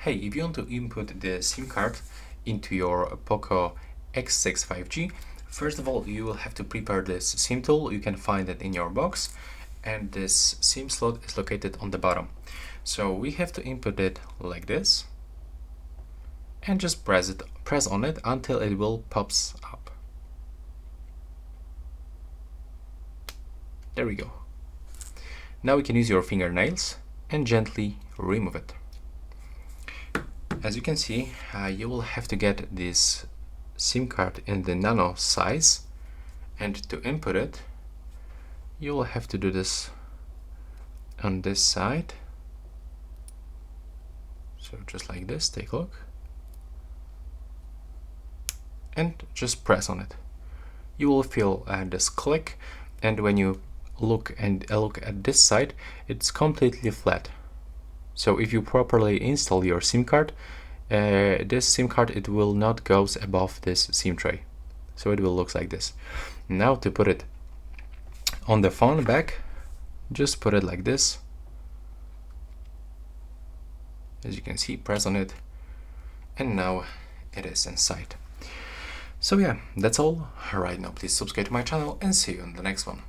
Hey, if you want to input the SIM card into your POCO X6 5G, first of all, you will have to prepare this SIM tool. You can find it in your box, and this SIM slot is located on the bottom. So we have to input it like this, and just press on it until it will pops up. There we go. Now we can use your fingernails and gently remove it. As you can see, you will have to get this SIM card in the nano size, and to input it, you will have to do this on this side. So just like this, take a look, and just press on it. You will feel this click, and when you look at this side, it's completely flat. So if you properly install your SIM card, this SIM card, it will not go above this SIM tray. So it will look like this. Now to put it on the phone back, just put it like this. As you can see, press on it, and now it is inside. So yeah, that's all right now. Please subscribe to my channel and see you in the next one.